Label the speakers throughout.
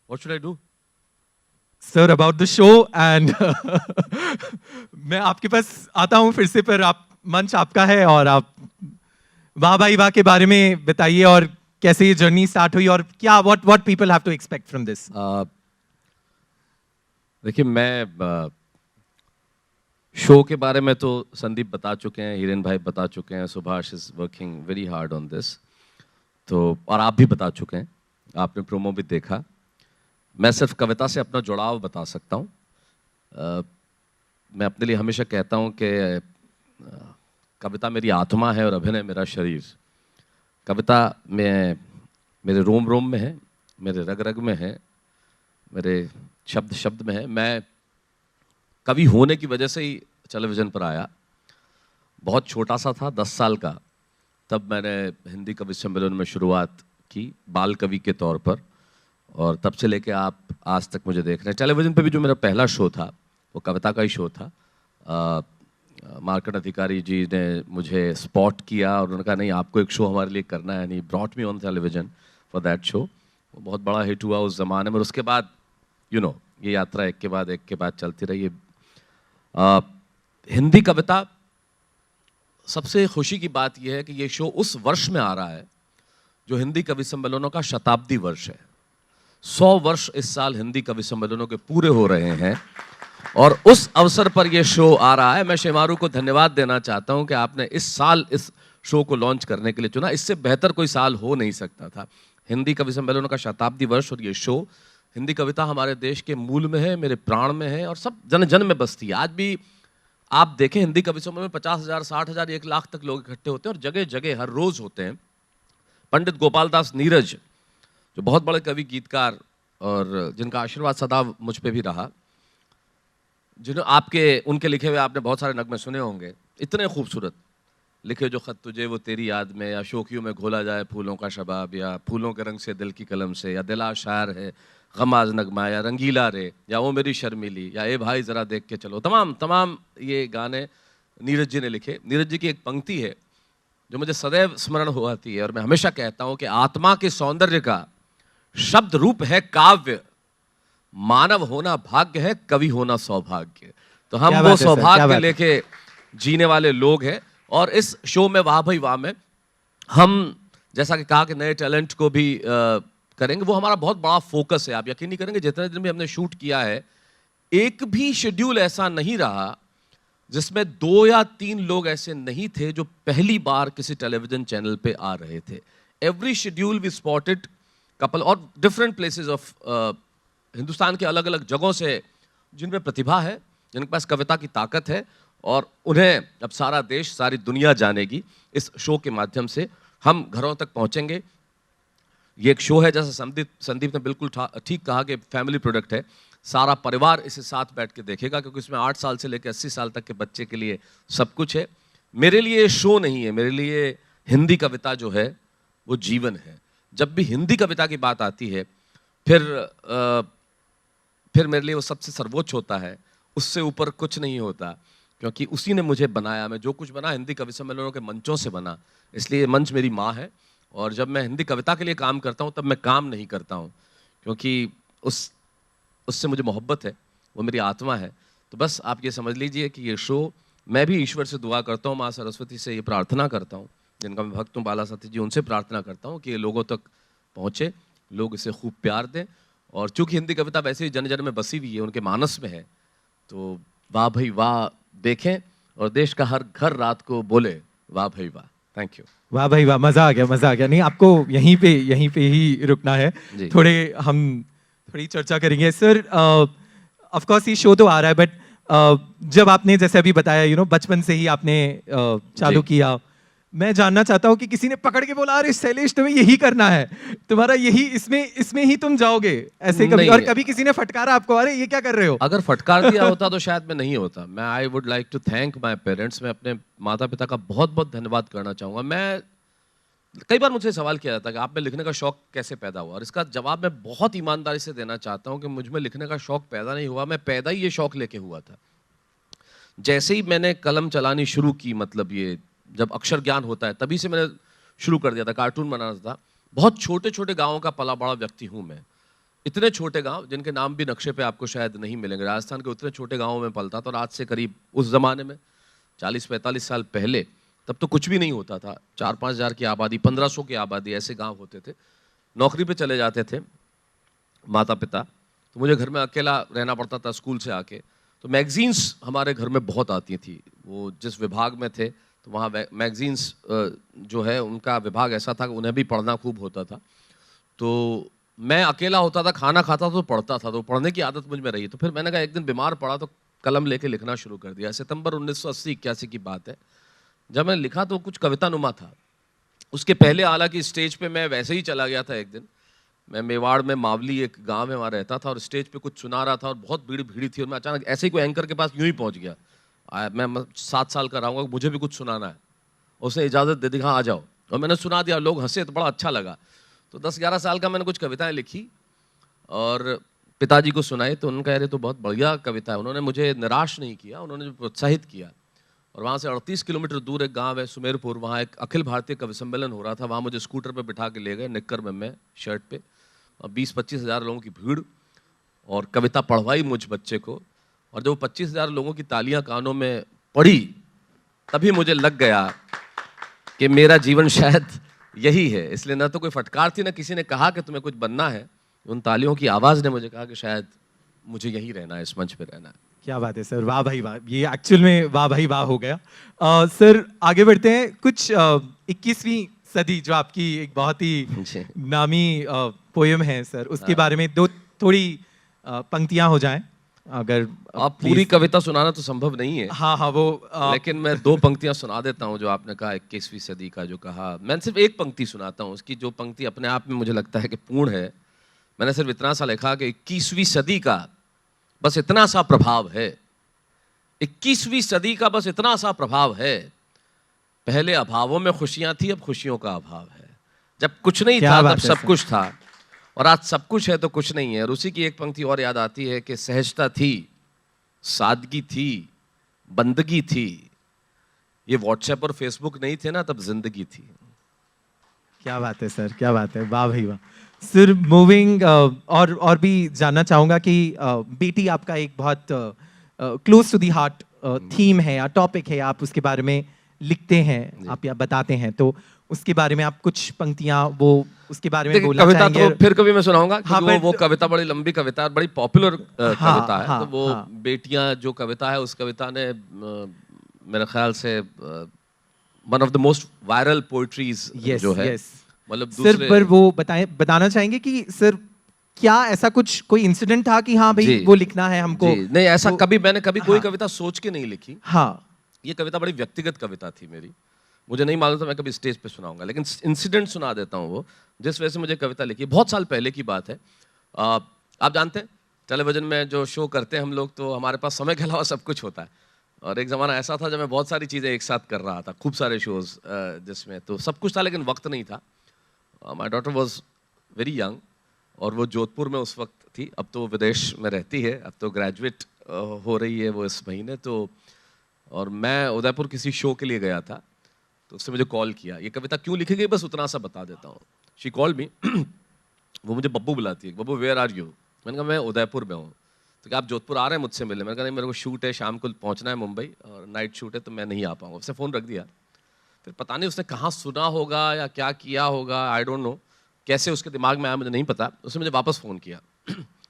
Speaker 1: What should I do?
Speaker 2: Sir about the show and मैं आपके पास आता हूँ फिर से, पर आप मंच आपका है और आप वाह भाई वाह के बारे में बताइए और कैसे ये जर्नी स्टार्ट हुई और क्या what people have to expect from this.
Speaker 1: देखिए, मैं शो के बारे में तो संदीप बता चुके हैं, हिरेन भाई बता चुके हैं, Subhash is working very hard on this, तो और आप भी बता चुके हैं, आपने प्रोमो भी देखा। मैं सिर्फ कविता से अपना जुड़ाव बता सकता हूँ। मैं अपने लिए हमेशा कहता हूँ कि कविता मेरी आत्मा है और अभिनय मेरा शरीर। कविता में मेरे रोम रोम में है, मेरे रग रग में है, मेरे शब्द शब्द में है। मैं कवि होने की वजह से ही टेलीविज़न पर आया। बहुत छोटा सा था, 10 साल का, तब मैंने हिंदी कवि सम्मेलन में शुरुआत की बाल कवि के तौर पर, और तब से लेके आप आज तक मुझे देख रहे हैं। टेलीविज़न पे भी जो मेरा पहला शो था वो कविता का ही शो था। मार्केट अधिकारी जी ने मुझे स्पॉट किया और उन्होंने कहा नहीं, आपको एक शो हमारे लिए करना है, नहीं brought me on television for that show. वो बहुत बड़ा हिट हुआ उस ज़माने में, और उसके बाद ये यात्रा एक के बाद चलती रही। हिंदी कविता, सबसे खुशी की बात यह है कि ये शो उस वर्ष में आ रहा है जो हिंदी कवि सम्मेलनों का शताब्दी वर्ष है। 100 वर्ष इस साल हिंदी कवि सम्मेलनों के पूरे हो रहे हैं, और उस अवसर पर यह शो आ रहा है। मैं शेमारू को धन्यवाद देना चाहता हूं कि आपने इस साल इस शो को लॉन्च करने के लिए चुना। इससे बेहतर कोई साल हो नहीं सकता था। हिंदी कवि सम्मेलनों का शताब्दी वर्ष और ये शो। हिंदी कविता हमारे देश के मूल में है, मेरे प्राण में है, और सब जन जन में बसती है। आज भी आप देखें, हिंदी कवि सम्मेलन में 50,000, 60,000, 1 लाख तक लोग इकट्ठे होते हैं, और जगह जगह हर रोज होते हैं। पंडित गोपाल दास नीरज, जो बहुत बड़े कवि गीतकार और जिनका आशीर्वाद सदा मुझ पे भी रहा, जिन्होंने उनके लिखे हुए आपने बहुत सारे नगमे सुने होंगे, इतने खूबसूरत लिखे जो खत तुझे वो तेरी याद में, या शोखियों में घोला जाए फूलों का शबाब, या फूलों के रंग से दिल की कलम से, या दिला शायर है गमाज नगमा, या रंगीला रे, या वो मेरी शर्मिली, या ए भाई जरा देख के चलो। तमाम ये गाने नीरज जी ने लिखे। नीरज जी की एक पंक्ति है जो मुझे सदैव स्मरण हो आती है, और मैं हमेशा कहता हूं कि आत्मा के सौंदर्य का शब्द रूप है काव्य, मानव होना भाग्य है, कवि होना सौभाग्य। तो हम वो सौभाग्य लेके जीने वाले लोग हैं। और इस शो में वाह भाई वाह में हम, जैसा कि कहा कि नए टैलेंट को भी करेंगे, वो हमारा बहुत बड़ा फोकस है। आप यकीन नहीं करेंगे, जितने दिन भी हमने शूट किया है, एक भी शेड्यूल ऐसा नहीं रहा जिसमें 2 या 3 लोग ऐसे नहीं थे जो पहली बार किसी टेलीविजन चैनल पे आ रहे थे। Every schedule we spotted couple और डिफरेंट प्लेसेस ऑफ हिंदुस्तान के अलग अलग जगहों से, जिनमें प्रतिभा है, जिनके पास कविता की ताकत है, और उन्हें अब सारा देश, सारी दुनिया जानेगी। इस शो के माध्यम से हम घरों तक पहुंचेंगे। ये एक शो है, जैसा संदीप ने बिल्कुल ठीक कहा, कि फैमिली प्रोडक्ट है। सारा परिवार इसे साथ बैठ के देखेगा, क्योंकि इसमें 8 साल से लेकर 80 साल तक के बच्चे के लिए सब कुछ है। मेरे लिए ये शो नहीं है, मेरे लिए हिंदी कविता जो है वो जीवन है। जब भी हिंदी कविता की बात आती है, फिर मेरे लिए वो सबसे सर्वोच्च होता है, उससे ऊपर कुछ नहीं होता, क्योंकि उसी ने मुझे बनाया। मैं जो कुछ बना हिंदी कवि सम्मेलनों के मंचों से बना, इसलिए मंच मेरी माँ है। और जब मैं हिंदी कविता के लिए काम करता हूँ, तब मैं काम नहीं करता हूँ, क्योंकि उससे मुझे मोहब्बत है, वो मेरी आत्मा है। तो बस आप ये समझ लीजिए कि ये शो, मैं भी ईश्वर से दुआ करता हूँ, माँ सरस्वती से ये प्रार्थना करता हूँ, जिनका मैं भक्त हूँ, बाला सती जी, उनसे प्रार्थना करता हूँ कि ये लोगों तक पहुँचे, लोग इसे खूब प्यार दें। और चूंकि हिंदी कविता वैसे ही जन जन में बसी हुई है, उनके मानस में है, तो वाह भाई वाह देखें, और देश का हर घर रात को बोले वाह भाई वाह। Thank you.
Speaker 2: वाह भाई वाह, मजा आ गया। नहीं, आपको यहीं पे ही रुकना है। हम थोड़ी चर्चा करेंगे सर। ऑफ कोर्स ये शो तो आ रहा है, बट जब आपने, जैसे अभी बताया, बचपन से ही आपने चालू किया, मैं जानना चाहता हूँ कि किसी ने पकड़ के बोला अरे शैलेश तुम्हें यही करना है, तुम्हारा यही, इसमें ही तुम जाओगे, ऐसे कभी? और कभी किसी ने फटकारा आपको, अरे ये क्या कर रहे हो?
Speaker 1: अगर फटकार दिया होता तो शायद मैं नहीं होता। मैं I would like to thank my parents. मैं अपने माता पिता का बहुत बहुत धन्यवाद करना चाहूँगा। मैं, कई बार मुझसे सवाल किया जाता है कि आप में लिखने का शौक कैसे पैदा हुआ, और इसका जवाब मैं बहुत ईमानदारी से देना चाहता हूँ कि मुझ में लिखने का शौक पैदा नहीं हुआ, मैं पैदा ही ये शौक लेके हुआ था। जैसे ही मैंने कलम चलानी शुरू की, मतलब ये जब अक्षर ज्ञान होता है, तभी से मैंने शुरू कर दिया था, कार्टून बनाना था। बहुत छोटे छोटे गाँवों का पला बड़ा व्यक्ति हूँ मैं। इतने छोटे गांव जिनके नाम भी नक्शे पे आपको शायद नहीं मिलेंगे, राजस्थान के उतने छोटे गांवों में पलता था। और आज से करीब उस ज़माने में 40-45 साल पहले, तब तो कुछ भी नहीं होता था। 4-5 हज़ार की आबादी, 1500 की आबादी, ऐसे गांव होते थे। नौकरी पे चले जाते थे माता पिता, तो मुझे घर में अकेला रहना पड़ता था स्कूल से आके। तो मैगजीन्स हमारे घर में बहुत आती थी। वो जिस विभाग में थे तो वहाँ मैगजीन्स जो है उनका विभाग ऐसा था कि उन्हें भी पढ़ना खूब होता था। तो मैं अकेला होता था, खाना खाता था तो पढ़ता था, तो पढ़ने की आदत मुझ में रही। तो फिर मैंने कहा एक दिन बीमार पड़ा तो कलम लेके लिखना शुरू कर दिया। सितंबर 1980-81 की बात है। जब मैंने लिखा तो कुछ कविता नुमा था। उसके पहले हालांकि स्टेज पे मैं वैसे ही चला गया था। एक दिन मैं मेवाड़ में मावली एक गांव है वहाँ रहता था और स्टेज पे कुछ सुना रहा था और बहुत भीड़ थी और मैं अचानक ऐसे ही कोई एंकर के पास यूं ही पहुंच गया। मैं 7 साल का रहूँगा, मुझे भी कुछ सुनाना है। उसने इजाज़त दे दी, हाँ आ जाओ। और मैंने सुना दिया, लोग हंसे तो बड़ा अच्छा लगा। तो 10-11 साल का मैंने कुछ कविताएं लिखी और पिताजी को सुनाई। तो उन्होंने कहा अरे तो बहुत बढ़िया कविता है। उन्होंने मुझे निराश नहीं किया, उन्होंने प्रोत्साहित किया। और वहाँ से 38 किलोमीटर दूर एक गांव है सुमेरपुर, वहाँ एक अखिल भारतीय कवि सम्मेलन हो रहा था। वहाँ मुझे स्कूटर पे बिठा के ले गए, निक्कर में मैं शर्ट पे, और 20-25 हज़ार लोगों की भीड़, और कविता पढ़वाई मुझ बच्चे को। और जब 25 हज़ार लोगों की तालियां कानों में पड़ी, तभी मुझे लग गया कि मेरा जीवन शायद यही है। इसलिए ना तो कोई फटकार थी, ना किसी ने कहा कि तुम्हें कुछ बनना है। उन तालियों की आवाज़ ने मुझे कहा कि शायद मुझे यहीं रहना है, इस मंच पे रहना है।
Speaker 2: क्या बात है सर, वाह भाई वाह, ये एक्चुअल में वाह भाई वाह हो गया। सर आगे बढ़ते हैं। कुछ 21वीं सदी जो आपकी एक बहुत ही नामी पोयम है सर, उसके बारे में दो थोड़ी पंक्तियां हो जाएं अगर
Speaker 1: आप पूरी कविता सुनाना तो संभव नहीं है।
Speaker 2: हाँ हाँ वो
Speaker 1: लेकिन मैं 2 पंक्तियां सुना देता हूं। जो आपने कहा 21वीं सदी का जो कहा, मैं सिर्फ एक पंक्ति सुनाता हूं। उसकी जो पंक्ति अपने आप में मुझे लगता है कि पूर्ण है। मैंने सिर्फ इतना सा लिखा कि 21वीं सदी का बस इतना सा प्रभाव है। 21वीं सदी का बस इतना सा प्रभाव है। पहले अभावों में खुशियां थी, अब खुशियों का अभाव है। जब कुछ नहीं था तब सब कुछ था, और आज सब कुछ है तो कुछ नहीं है। और उसी की एक पंक्ति और याद आती है कि सहजता थी, सादगी थी, बंदगी थी। ये व्हाट्सएप और फेसबुक नहीं थे ना, तब जिंदगी थी।
Speaker 2: क्या बात है सर, क्या बात है, वाह भाई वाह। सर मूविंग और भी जानना चाहूँगा कि बेटी आपका एक बहुत close to the heart theme है या टॉपिक है, आप उसके बारे में लिखते हैं, आप या बताते हैं, तो उसके बारे में आप कुछ पंक्तियां वो उसके बारे में बोलना चाहेंगे?
Speaker 1: तो फिर कभी मैं सुनाऊंगा। हाँ, वो कविता बड़ी लंबी कविता है, बड़ी पॉपुलर कविता है। तो वो बेटियां जो कविता है, उस कविता ने मेरे ख्याल से one of the most viral poetries जो है, मतलब
Speaker 2: सर पर वो बताना चाहेंगे कि सर क्या ऐसा कुछ कोई इंसिडेंट था कि हाँ भाई वो लिखना है हमको?
Speaker 1: नहीं, ऐसा मैंने कभी कोई कविता सोच के नहीं लिखी।
Speaker 2: हाँ, ये
Speaker 1: कविता बड़ी व्यक्तिगत कविता थी मेरी। मुझे नहीं मालूम था मैं कभी स्टेज पे सुनाऊंगा, लेकिन इंसिडेंट सुना देता हूँ। वो जिस वजह से मुझे कविता लिखी, बहुत साल पहले की बात है। आप जानते हैं टेलीविजन में जो शो करते हैं हम लोग, तो हमारे पास समय के अलावा सब कुछ होता है। और एक ज़माना ऐसा था जब मैं बहुत सारी चीज़ें एक साथ कर रहा था, खूब सारे शोज़ जिसमें तो सब कुछ था, लेकिन वक्त नहीं था। My daughter was very young और वो जोधपुर में उस वक्त थी। अब तो वो विदेश में रहती है, अब तो ग्रेजुएट हो रही है वो इस महीने। तो और मैं उदयपुर किसी शो के लिए गया था, तो उसने मुझे कॉल किया। ये कविता क्यों लिखी गई बस उतना सा बता देता हूँ। शी कॉल मी, वो मुझे बब्बू बुलाती है, बब्बू वेयर आर यू? मैंने कहा मैं उदयपुर में हूँ। तो क्या आप जोधपुर आ रहे हैं मुझसे मिलने? मैंने कहा नहीं, मेरे को शूट है, शाम को पहुँचना है मुंबई और नाइट शूट है, तो मैं नहीं आ पाऊँगा। उसने फ़ोन रख दिया। फिर पता नहीं उसने कहाँ सुना होगा या क्या किया होगा, आई डोंट नो, कैसे उसके दिमाग में आया मुझे नहीं पता। उसने मुझे वापस फ़ोन किया,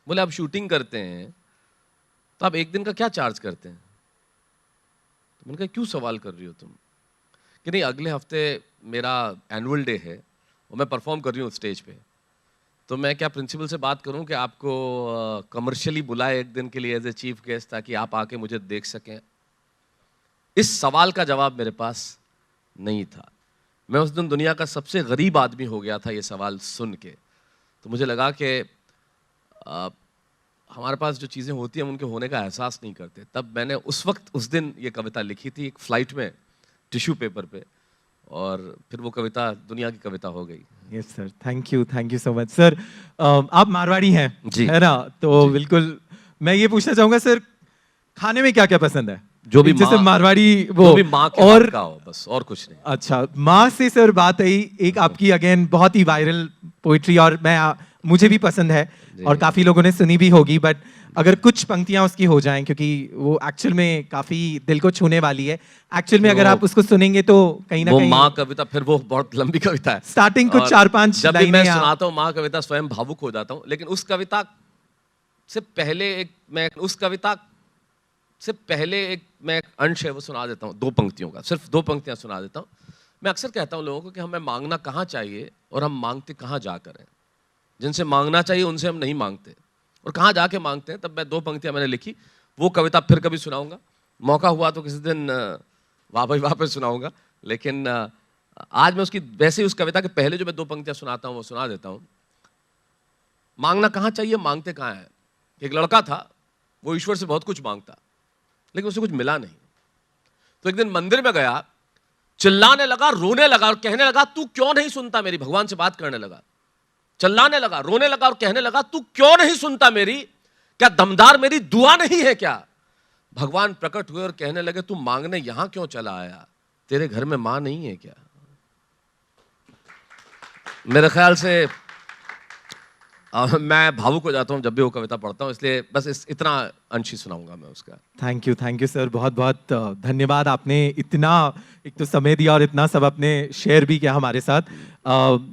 Speaker 1: बोले आप शूटिंग करते हैं तो आप एक दिन का क्या चार्ज करते हैं? तो मैंने कहा क्यों सवाल कर रही हो तुम? कि नहीं, अगले हफ्ते मेरा एनुअल डे है और मैं परफॉर्म कर रही हूँ स्टेज पे, तो मैं क्या प्रिंसिपल से बात करूँ कि आपको कमर्शियली बुलाए एक दिन के लिए एज ए चीफ गेस्ट, ताकि आप आके मुझे देख सकें? इस सवाल का जवाब मेरे पास नहीं था। मैं उस दिन दुनिया का सबसे गरीब आदमी हो गया था ये सवाल सुन के। तो मुझे लगा कि हमारे पास जो चीज़ें होती हैं हम उनके होने का एहसास नहीं करते। तब मैंने उस वक्त उस दिन ये कविता लिखी थी एक फ़्लाइट में टिश्यू पेपर पे, और फिर वो कविता दुनिया की कविता हो गई।
Speaker 2: Yes sir, thank you so much sir. आप मारवाड़ी हैं
Speaker 1: जी,
Speaker 2: है ना? तो बिल्कुल मैं ये पूछना चाहूँगा सर, खाने में क्या क्या पसंद है?
Speaker 1: जो भी
Speaker 2: जैसे मारवाड़ी वो
Speaker 1: जो भी माँ के हाथ का हो, बस और कुछ नहीं।
Speaker 2: अच्छा, माँ से सर बात आई, एक आपकी अगेन बहुत ही वायरल पोइट्री, और मुझे भी पसंद है और काफी लोगों ने सुनी भी होगी, बट अगर कुछ पंक्तियां उसकी हो जाएं, क्योंकि वो एक्चुअल में काफी दिल को छूने वाली है। एक्चुअल में अगर आप उसको सुनेंगे तो कहीं ना
Speaker 1: वो
Speaker 2: कहीं
Speaker 1: माँ कविता, फिर वो बहुत लंबी कविता है,
Speaker 2: स्टार्टिंग कुछ 4-5
Speaker 1: जब भी मैं
Speaker 2: लाइनें
Speaker 1: सुनाता हूँ माँ कविता स्वयं भावुक हो जाता हूँ। लेकिन उस कविता से पहले एक मैं अंश है वो सुना देता हूँ, 2 पंक्तियों का, सिर्फ 2 पंक्तियां सुना देता हूँ। मैं अक्सर कहता हूँ लोगों को कि हमें मांगना कहाँ चाहिए और हम मांगते कहाँ जाकर हैं। जिनसे मांगना चाहिए उनसे हम नहीं मांगते, और कहाँ जाके मांगते हैं। तब मैं 2 पंक्तियां मैंने लिखी, वो कविता फिर कभी सुनाऊंगा, मौका हुआ तो किसी दिन वाह भाई वाह पे सुनाऊंगा। लेकिन आज मैं उसकी वैसे ही उस कविता के पहले जो मैं 2 पंक्तियां सुनाता हूँ वो सुना देता हूँ। मांगना कहाँ चाहिए, मांगते कहाँ है। एक लड़का था, वो ईश्वर से बहुत कुछ मांगता, लेकिन उसे कुछ मिला नहीं। तो एक दिन मंदिर में गया, चिल्लाने लगा, रोने लगा और कहने लगा तू क्यों नहीं सुनता मेरी। भगवान से बात करने लगा, चिल्लाने लगा, रोने लगा और कहने लगा तू क्यों नहीं सुनता मेरी, क्या दमदार मेरी दुआ नहीं है क्या। भगवान प्रकट हुए और कहने लगे तू मांगने यहां क्यों चला आया, तेरे घर में मां नहीं है क्या। मेरे ख्याल से मैं भावुक हो जाता हूं जब भी वो कविता पढ़ता हूं, इसलिए बस इतना अंश ही सुनाऊंगा मैं उसका।
Speaker 2: थैंक यू सर, बहुत बहुत धन्यवाद। आपने इतना एक तो समय दिया और इतना सब आपने शेयर भी किया हमारे साथ।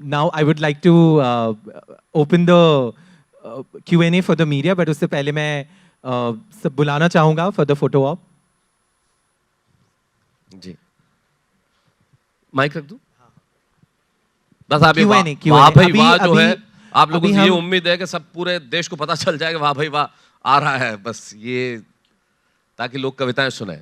Speaker 2: Now I would like to open the Q&A for the media, but उससे पहले मैं सब बुलाना चाहूंगा फॉर द फोटो ऑप।
Speaker 1: जी, माइक रख दूं? बस आप
Speaker 2: Q&A
Speaker 1: वाह भाई वाह जो है, आप लोगों से ये
Speaker 2: हम
Speaker 1: उम्मीद है कि सब पूरे देश को पता चल जाएगा वाह भाई वाह आ रहा है, बस ये ताकि लोग कविताएं सुने।